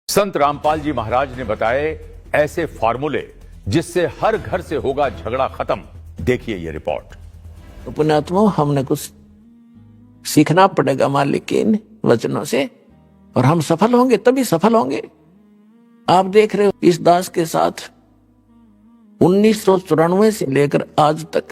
संत रामपाल जी महाराज ने बताए ऐसे फार्मूले जिससे हर घर से होगा झगड़ा खत्म। देखिए ये रिपोर्ट। तो पुण्यात्मा, हमने कुछ सीखना पड़ेगा मालिक के इन वचनों से, और हम सफल होंगे तभी सफल होंगे। आप देख रहे हो इस दास के साथ 1994 से लेकर आज तक,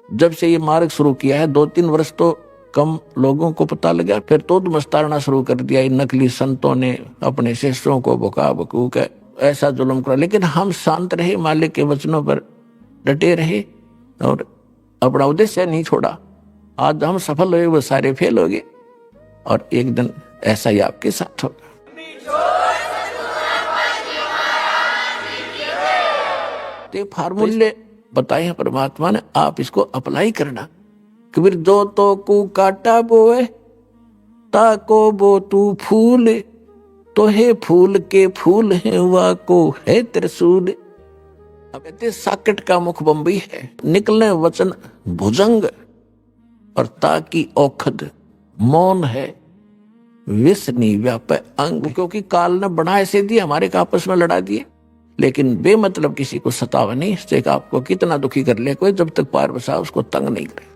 जब से ये मार्ग शुरू किया है, 2-3 वर्ष तो कम लोगों को पता लगा, फिर तो मस्तारना शुरू कर दिया इन नकली संतों ने अपने शिष्यों को बुका बकू के ऐसा जुल्म करा। लेकिन हम शांत रहे, मालिक के वचनों पर डटे रहे और अपना उद्देश्य नहीं छोड़ा। आज हम सफल हुए, वो सारे फेल हो गए, और एक दिन ऐसा ही आपके साथ होगा। तो फार्मूले बताए हैं परमात्मा ने, आप इसको अप्लाई करना। कबीर जो तो को काटा बोए ताको बो तू फूल, तो है फूल के फूल है वा को है त्रिशूल। अब कहते साकट का मुख बम्बई है, निकलने वचन भुजंग, और ताकि औखद मौन है, विष नहीं व्यापे अंग। क्योंकि काल ने बना ऐसे दिए, हमारे का आपस में लड़ा दिए, लेकिन बेमतलब किसी को सतावा नहीं। इससे आपको कितना दुखी कर ले कोई, जब तक पार बसा उसको तंग नहीं करे।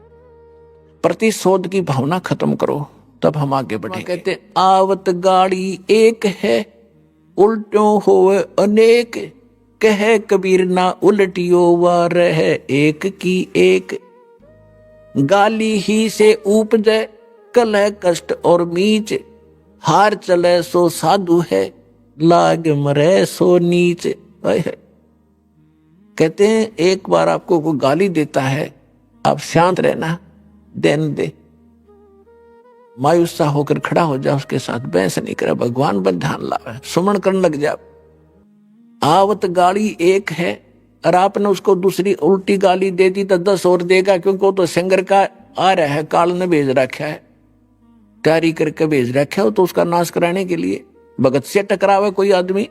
प्रतिशोध की भावना खत्म करो, तब हम आगे बढ़े। कहते आवत गाड़ी एक है, उल्टों होवे अनेक, कहे कबीर ना उल्टियो व रहे एक की एक। गाली ही से उपजे कलह कष्ट और मीच, हार चले सो साधु है, लाग मरे सो नीच। कहते हैं एक बार आपको कोई गाली देता है, आप शांत रहना, देन दे, मायूस सा होकर खड़ा हो जा, उसके साथ बहस नहीं करे, भगवान पर ध्यान लावे, सुमन करने लग जा। आवत गाली एक है, और आपने उसको दूसरी उल्टी गाली दे दी तो 10 और देगा, क्योंकि वो तो संगर का आ रहा है, काल ने भेज रखा है, तैयारी करके भेज रखा है, तो उसका नाश कराने के लिए। भगत से टकरावे कोई आदमी,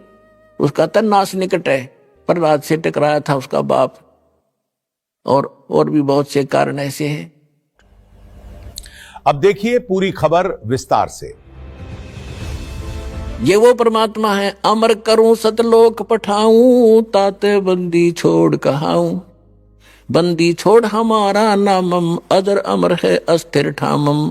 उसका तन नाश निकट है, प्रहलाद से टकराया था उसका बाप, और भी बहुत से कारण ऐसे हैं। अब देखिए पूरी खबर विस्तार से। ये वो परमात्मा है, अमर करूं सतलोक पठाऊं, ताते बंदी छोड़ कहाऊं। बंदी छोड़ हमारा नामम, अजर अमर है अस्थिर ठामम।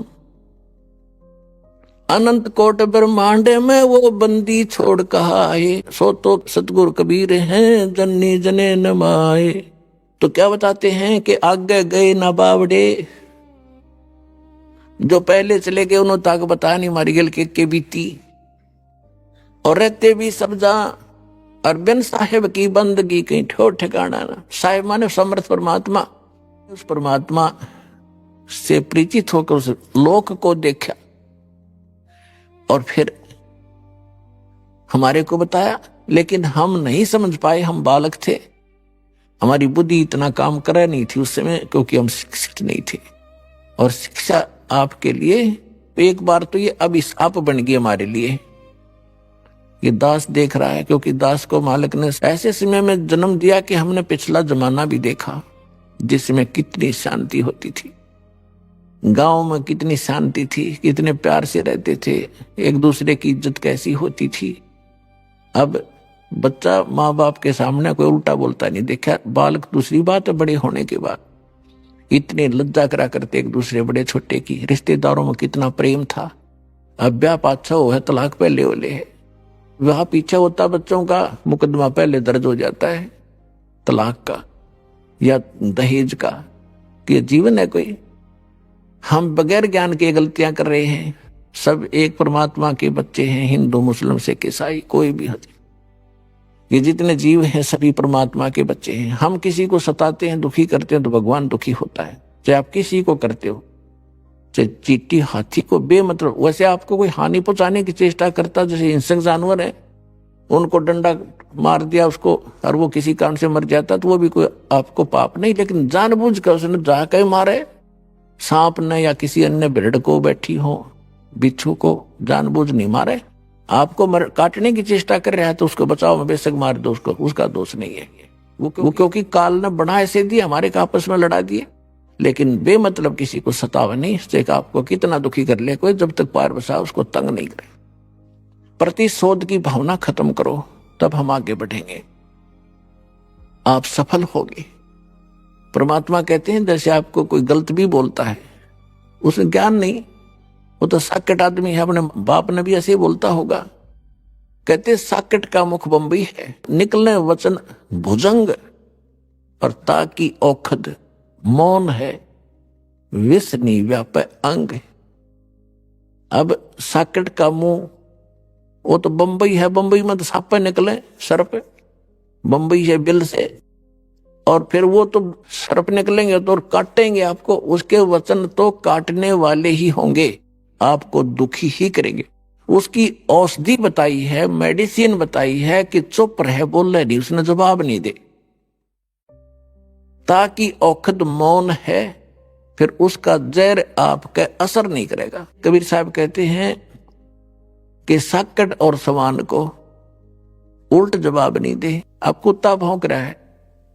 अनंत कोट ब्रह्मांड में वो बंदी छोड़ कहाए, सो तो सतगुरु कबीर हैं जन्नी जने न माए। तो क्या बताते हैं कि आगे गए ना बावड़े, जो पहले चले गए उन्होंने ताक बताया नहीं, मारी गल के बीती, और रहते भी सब जा, और बिन साहेब की बंदगी कहीं ठोर ठिकाना ना। साहेब माने समर्थ परमात्मा। उस परमात्मा से परिचित होकर उस लोक को देखा, और फिर हमारे को बताया, लेकिन हम नहीं समझ पाए, हम बालक थे, हमारी बुद्धि इतना काम करे नहीं थी उस समय, क्योंकि हम शिक्षित नहीं थे। और शिक्षा आपके लिए एक बार तो ये अभिशाप बन गई हमारे लिए। ये दास देख रहा है, क्योंकि दास को मालिक ने ऐसे समय में जन्म दिया कि हमने पिछला जमाना भी देखा, जिसमें कितनी शांति होती थी, गांव में कितनी शांति थी, कितने प्यार से रहते थे, एक दूसरे की इज्जत कैसी होती थी। अब बच्चा माँ बाप के सामने कोई उल्टा बोलता नहीं देखा। बालक दूसरी बात है, बड़े होने के बाद इतने लज्जा करा करते एक दूसरे बड़े छोटे की। रिश्तेदारों में कितना प्रेम था। अब ब्याह पाछा हो है, तलाक पहले होले है, वहां पीछे होता बच्चों का मुकदमा पहले दर्ज हो जाता है तलाक का या दहेज का। ये जीवन है कोई? हम बगैर ज्ञान के गलतियां कर रहे हैं। सब एक परमात्मा के बच्चे हैं, हिंदू मुस्लिम सिख ईसाई कोई भी। ये जितने जीव हैं सभी परमात्मा के बच्चे हैं। हम किसी को सताते हैं, दुखी करते हैं, तो भगवान दुखी होता है। चाहे आप किसी को करते हो, चाहे चींटी हाथी को बेमतलब, वैसे आपको कोई हानि पहुंचाने की चेष्टा करता, जैसे हिंसक जानवर है, उनको डंडा मार दिया उसको और वो किसी कारण से मर जाता, तो वो भी कोई आपको पाप नहीं। लेकिन जानबूझ कर उसने जाकर मारे, सांप ने या किसी अन्य भेड़ को बैठी हो, बिच्छू को जानबूझ नहीं मारे, आपको काटने की चेष्टा कर रहा है, तो उसको बचाओ में बेशक मार दो उसको, उसका दोष नहीं है। वो क्योंकि काल ने बना ऐसे दिए, हमारे का आपस में लड़ा दिए। लेकिन बेमतलब किसी को सतावा नहीं, इससे आपको कितना दुखी कर ले कोई, जब तक पार बसा उसको तंग नहीं करे। प्रतिशोध की भावना खत्म करो, तब हम आगे बढ़ेंगे, आप सफल होगे। परमात्मा कहते हैं जैसे आपको कोई गलत भी बोलता है, उसे ज्ञान नहीं, वो तो साकेट आदमी है, अपने बाप ने भी ऐसे ही बोलता होगा। कहते साकेट का मुख बंबई है, निकलने वचन भुजंग, और ताकि औखद मौन है, विष नहीं व्यापे अंग। अब साकेट का मुंह वो तो बंबई है, बंबई में तो सापे निकले, सर्प, बंबई है बिल से, और फिर वो तो सर्प निकलेंगे तो काटेंगे आपको, उसके वचन तो काटने वाले ही होंगे, आपको दुखी ही करेंगे। उसकी औषधि बताई है, मेडिसिन बताई है कि चुप रहे, बोले नहीं, उसने जवाब नहीं दे, ताकि औखद मौन है, फिर उसका जहर आपके असर नहीं करेगा। कबीर साहब कहते हैं कि साकट और सवान को उल्ट जवाब नहीं दे। अब कुत्ता भौंक रहा है,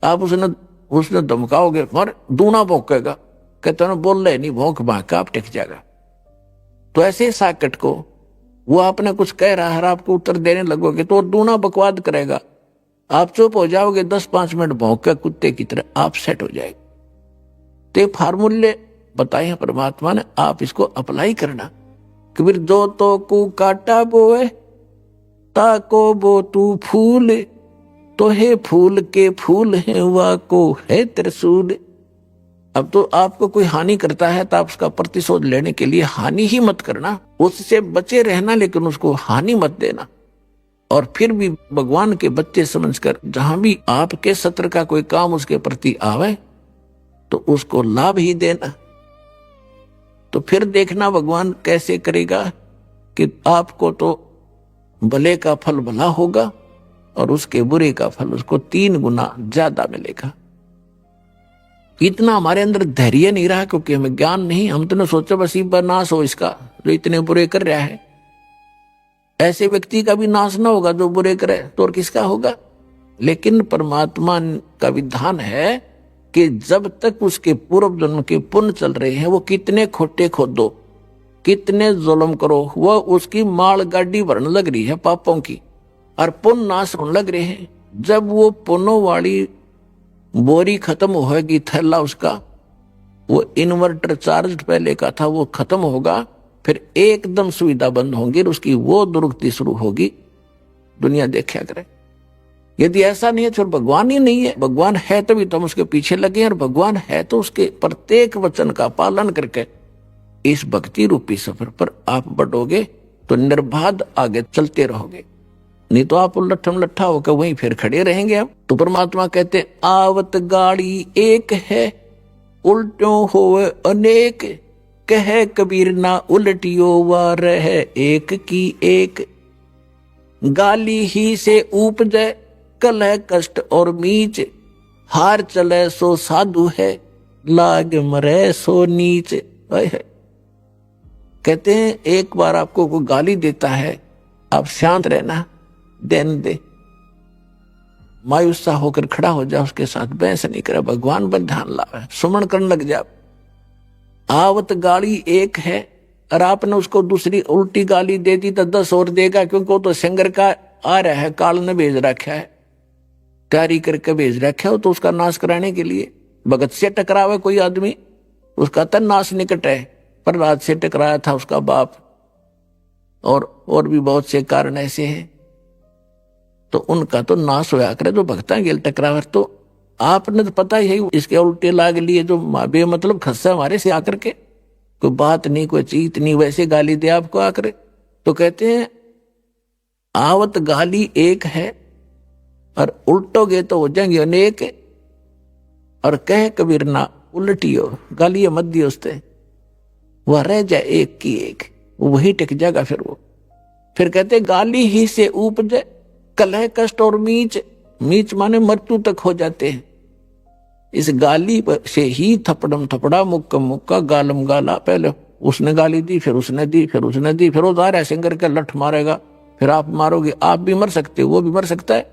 आप उसने धमकाओगे और दूना भौंकेगा, कहते ना बोल रहे नहीं, भौंक भांक आप टिक जाएगा। तो ऐसे साकट को वो आपने कुछ कह रहा है, आपको उत्तर देने लगोगे तो दूना बकवाद करेगा, आप चुप हो जाओगे, 10-5 मिनट भौंक के कुत्ते की तरह आप सेट हो जाएगा। तो फार्मूले बताए हैं परमात्मा ने, आप इसको अप्लाई करना। कबीर जो तो को काटा बोए, ताको बो तू फूल, तो हे फूल के फूल है वा को है त्रिशूल। अब तो आपको कोई हानि करता है तो आप उसका प्रतिशोध लेने के लिए हानि ही मत करना, उससे बचे रहना, लेकिन उसको हानि मत देना। और फिर भी भगवान के बच्चे समझकर जहां भी आपके सत्र का कोई काम उसके प्रति आवे तो उसको लाभ ही देना। तो फिर देखना भगवान कैसे करेगा कि आपको तो भले का फल भला होगा और उसके बुरे का फल उसको 3 गुना ज्यादा मिलेगा। इतना हमारे अंदर धैर्य नहीं रहा, क्योंकि हमें ज्ञान नहीं, हम तो ने सोचा बस ही नाश हो इसका, जो इतने बुरे कर रहा है। ऐसे व्यक्ति का भी नाश ना होगा जो बुरे करे, तो और किसका होगा। लेकिन परमात्मा का विधान है कि जब तक उसके पूर्व जन्म के पुण्य चल रहे हैं, वो कितने खोटे खोदो, कितने जुल्म करो, वो उसकी माल गाड़ी भरने लग रही है पापों की, और पुण्य नाश होने लग रहे हैं। जब वो पुण्यों वाली बोरी खत्म होगी, थैला उसका, वो इन्वर्टर चार्ज पहले का था वो खत्म होगा, फिर एकदम सुविधा बंद होंगी, उसकी वो दुर्गति शुरू होगी, दुनिया देखा करे। यदि ऐसा नहीं है तो भगवान ही नहीं है। भगवान है तभी तो हम उसके पीछे लगे, और भगवान है तो उसके प्रत्येक वचन का पालन करके इस भक्ति रूपी सफर पर आप बढ़ोगे तो निर्बाध आगे चलते रहोगे, नहीं तो आप उलटम लट्ठा होकर वहीं फिर खड़े रहेंगे। अब तो परमात्मा कहते आवत गाड़ी एक है, उल्टों होवे अनेक, कहे कबीर ना उल्टियो वा रहे एक की एक। गाली ही से उपजे कलह कष्ट और मीच, हार चले सो साधु है, लाग मरे सो नीच। कहते हैं एक बार आपको कोई गाली देता है, आप शांत रहना, देन दे, मायूसा होकर खड़ा हो जा, उसके साथ बहस नहीं करे, भगवान पर ध्यान लावे, सुमन करने लग जा। आवत गाली एक है और आपने उसको दूसरी उल्टी गाली दे दी तो 10 और देगा, क्योंकि वो तो सिंगर का आ रहा है, काल ने भेज रखा है, तैयारी करके भेज रखा है, तो उसका नाश कराने के लिए। भगत से टकरावे कोई आदमी, उसका तो नाश निकट है, प्रहलाद से टकराया था उसका बाप, और भी बहुत से कारण ऐसे हैं, तो उनका तो नाश होया करे जो भक्ता गेल टकरावर। तो आपने तो पता ही है, इसके उल्टे लाग लिए जो बे मतलब खस्सा हमारे से आकर के, कोई बात नहीं, कोई चीत नहीं, वैसे गाली दे आपको आकर। तो कहते हैं आवत गाली एक है और उल्टोगे तो हो जाएंगे अनेक, और कह कबीर ना उल्टियो, गाली मत दियो उससे, वह रह जाए एक की एक, वही टिक जाएगा फिर वो। फिर कहते गाली ही से उपजे कलह कष्ट और मीच, मीच माने मृत्यु तक हो जाते हैं। इस गाली से ही थपड़म थपड़ा मुक्कम मुक्का गालम गाला, पहले उसने गाली दी, फिर उसने दी, फिर उसने दी, फिर वो जा रहा है सिंगर का लठ मारेगा, फिर आप मारोगे, आप भी मर सकते हो, वो भी मर सकता है।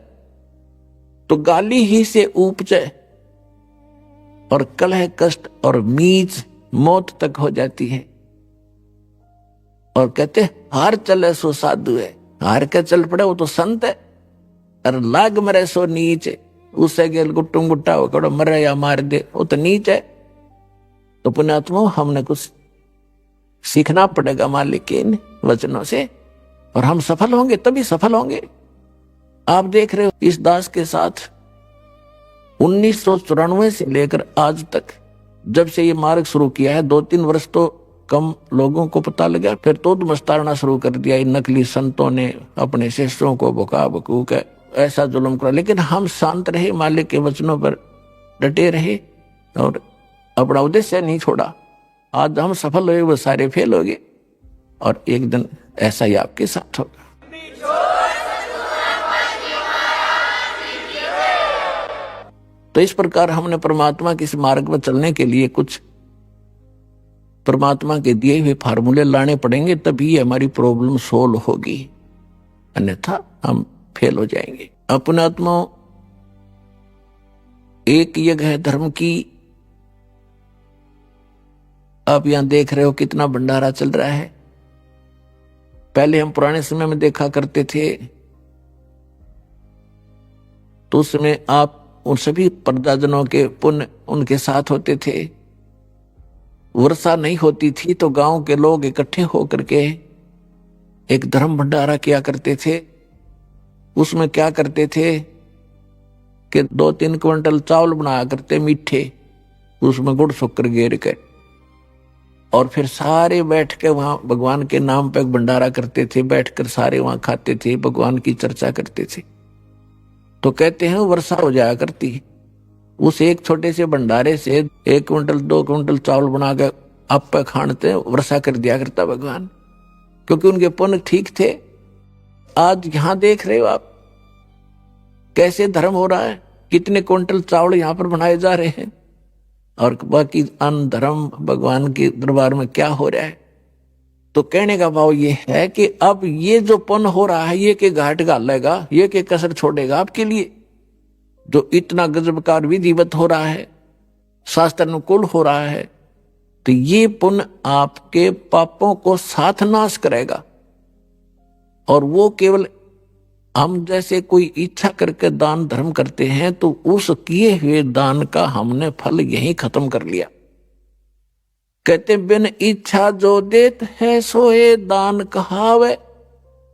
तो गाली ही से उपजे और कलह कष्ट और मीच मौत तक हो जाती है। और कहते हार चले सो साधु है, हार के चल पड़े, वो तो संत है। और लाग मरे सो नीच, उससे गेल गुट्टुम गुट्टा हो मरे या मार दे, वो तो नीच है। तो पुण्यात्मा हमने कुछ सीखना पड़ेगा मालिक के इन वचनों से, और हम सफल होंगे, तभी सफल होंगे। आप देख रहे हो इस दास के साथ 1994 से लेकर आज तक, जब से ये मार्ग शुरू किया है, 2-3 वर्ष तो कम लोगों को पता लगा, फिर तो मस्तारना शुरू कर दिया इन नकली संतों ने, अपने शिष्यों को भुका भकू के ऐसा जुल्म करा। लेकिन हम शांत रहे, मालिक के वचनों पर डटे रहे और अपना उद्देश्य नहीं छोड़ा। आज हम सफल हुए, वो सारे फेल हो गए, और एक दिन ऐसा ही आपके साथ होगा। तो इस प्रकार हमने परमात्मा के इस मार्ग पर चलने के लिए कुछ परमात्मा के दिए हुए फार्मूले लाने पड़ेंगे, तभी हमारी प्रॉब्लम सोल्व होगी, अन्यथा हम फेल हो जाएंगे। अपने आत्मा एक यज्ञ है धर्म की। आप यहां देख रहे हो कितना भंडारा चल रहा है। पहले हम पुराने समय में देखा करते थे, तो उस समय आप उन सभी प्रजाजनों के पुण्य उनके साथ होते थे। वर्षा नहीं होती थी तो गांव के लोग इकट्ठे होकर के एक धर्म भंडारा किया करते थे। उसमें क्या करते थे कि 2-3 क्विंटल चावल बनाया करते मीठे, उसमें गुड़ शक्कर गेर के, और फिर सारे बैठ के वहां भगवान के नाम पे भंडारा करते थे। बैठकर सारे वहां खाते थे, भगवान की चर्चा करते थे। तो कहते हैं वर्षा हो जाया करती। उस एक छोटे से भंडारे से 1 क्विंटल 2 क्विंटल चावल बना के आप पे खानते वर्षा कर दिया करता भगवान, क्योंकि उनके पुण्य ठीक थे। आज यहां देख रहे हो आप कैसे धर्म हो रहा है, कितने क्विंटल चावल यहां पर बनाए जा रहे हैं, और बाकी अन्न धर्म भगवान के दरबार में क्या हो रहा है। तो कहने का भाव ये है कि अब ये जो पुण्य हो रहा है, ये के घाट घालेगा, ये के कसर छोड़ेगा आपके लिए। जो इतना गजबकार विधिवत हो रहा है, शास्त्र अनुकूल हो रहा है, तो ये पुण्य आपके पापों को साथ नाश करेगा। और वो केवल हम जैसे कोई इच्छा करके दान धर्म करते हैं, तो उस किए हुए दान का हमने फल यही खत्म कर लिया। कहते बिन इच्छा जो देत है सोए दान कहावे,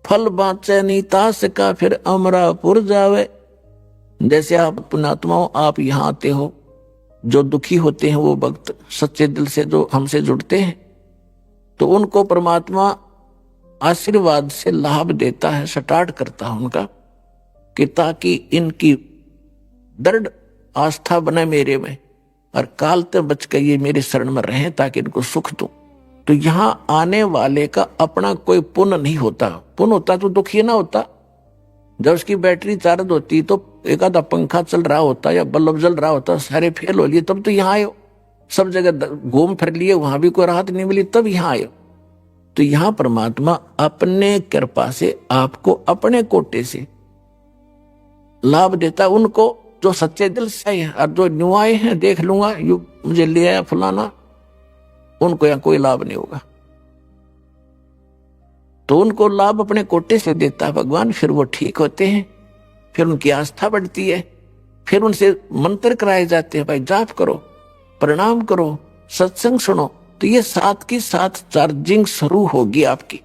फल बाँचे नहीं तास का फिर अमरापुर जावे। जैसे आप पुण्यात्माओं, आप यहाँ आते हो, जो दुखी होते हैं वो भक्त सच्चे दिल से जो हमसे जुड़ते हैं, तो उनको परमात्मा आशीर्वाद से लाभ देता है, स्टार्ट करता है उनका, कि ताकि इनकी दृढ़ आस्था बने मेरे में, और काल तक बच के ये मेरे शरण में रहें, ताकि इनको सुख दूं। तो यहां आने वाले का अपना कोई पुण्य नहीं होता। पुण्य होता तो दुखी ना होता। जब उसकी बैटरी चार्ज होती तो एक आधा पंखा चल रहा होता या बल्ब जल रहा होता, सारे फेल हो लिए, तब तो यहाँ आयो। सब जगह घूम फिर लिए, वहां भी कोई राहत नहीं मिली, तब यहाँ आयो। तो यहां परमात्मा अपने कृपा से आपको अपने कोटे से लाभ देता, उनको जो सच्चे दिल से है। और जो न्यू आए हैं, देख लूंगा यू मुझे ले आया फलाना, उनको यहाँ कोई लाभ नहीं होगा। तो उनको लाभ अपने कोटे से देता है भगवान, फिर वो ठीक होते हैं, फिर उनकी आस्था बढ़ती है, फिर उनसे मंत्र कराए जाते हैं, भाई जाप करो, प्रणाम करो, सत्संग सुनो। तो ये साथ की साथ चार्जिंग शुरू होगी आपकी,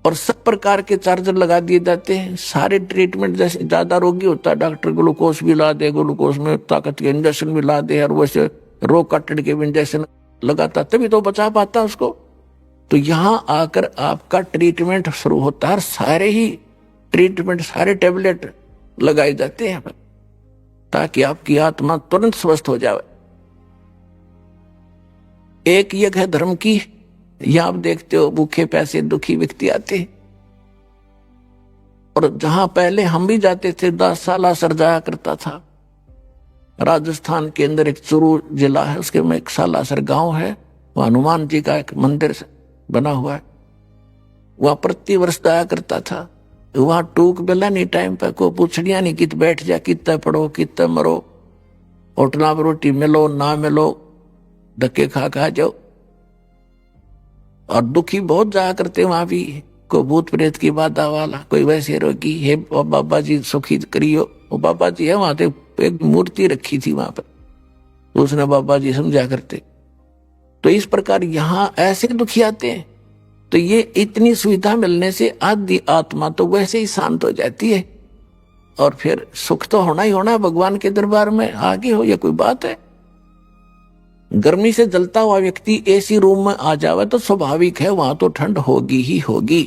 और सब प्रकार के चार्जर लगा दिए जाते हैं। सारे ट्रीटमेंट, जैसे ज्यादा रोगी होता है डॉक्टर ग्लूकोज भी ला दे, ग्लूकोज में ताकत के इंजेक्शन भी ला दे, और वैसे रोग काटने के भी इंजेक्शन लगाता, तभी तो बचा पाता उसको। तो यहां आकर आपका ट्रीटमेंट शुरू होता है, सारे ही ट्रीटमेंट, सारे टेबलेट लगाए जाते हैं ताकि आपकी आत्मा तुरंत स्वस्थ हो जाए। एक यज्ञ है धर्म की। यहां आप देखते हो भूखे पैसे दुखी व्यक्ति आते हैं, और जहां पहले हम भी जाते थे, 10 साल सर जाया करता था। राजस्थान के अंदर एक चूरू जिला है, उसके में एक सालासर गांव है, वहां हनुमान जी का एक मंदिर बना हुआ है, वहां प्रति वर्ष जाया करता था। वहां टूक बेला नहीं, टाइम पे को पूछड़िया नहीं, कित बैठ जा, कितना पढ़ो, कितना मरो, होटला पर रोटी मिलो ना मिलो, धक्के खा खा जाओ। और दुखी बहुत जाया करते वहां भी, कोई भूत प्रेत की बाधा वाला, कोई वैसे रोगी है बाबा जी सुखी करियो। वो बाबा जी है वहां पे एक मूर्ति रखी थी वहां पर, तो उसने बाबा जी समझा करते। तो इस प्रकार यहाँ ऐसे दुखी आते हैं। तो ये इतनी सुविधा मिलने से आदि आत्मा तो वैसे ही शांत हो जाती है, और फिर सुख तो होना ही होना है भगवान के दरबार में। आगे हो ये कोई बात है? गर्मी से जलता हुआ व्यक्ति एसी रूम में आ जावे तो स्वाभाविक है वहां तो ठंड होगी ही होगी,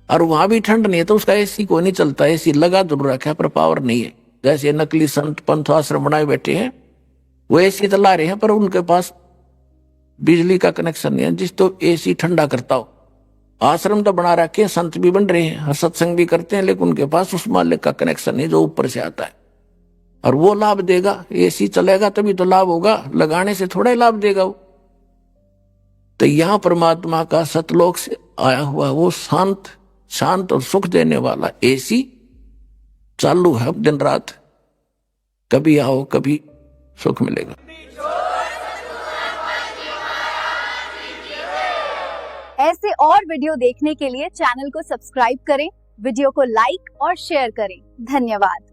और वहां भी ठंड नहीं है तो उसका एसी कोई नहीं चलता। एसी लगा जरूर रखा है पर पावर नहीं है। जैसे नकली संत पंथ आश्रम बनाए बैठे हैं, वो एसी तो ला रहे हैं पर उनके पास बिजली का कनेक्शन नहीं है जिस तो एसी ठंडा करता हो। आश्रम तो बना रखे हैं, संत भी बन रहे हैं, सत्संग भी करते हैं, लेकिन उनके पास उस मालिक का कनेक्शन नहीं जो ऊपर से आता है, और वो लाभ देगा। एसी चलेगा तभी तो लाभ होगा, लगाने से थोड़ा ही लाभ देगा वो। तो यहां परमात्मा का सतलोक से आया हुआ वो शांत और सुख देने वाला एसी चालू है दिन रात। कभी आओ कभी सुख मिलेगा। ऐसे और वीडियो देखने के लिए चैनल को सब्सक्राइब करें, वीडियो को लाइक और शेयर करें। धन्यवाद।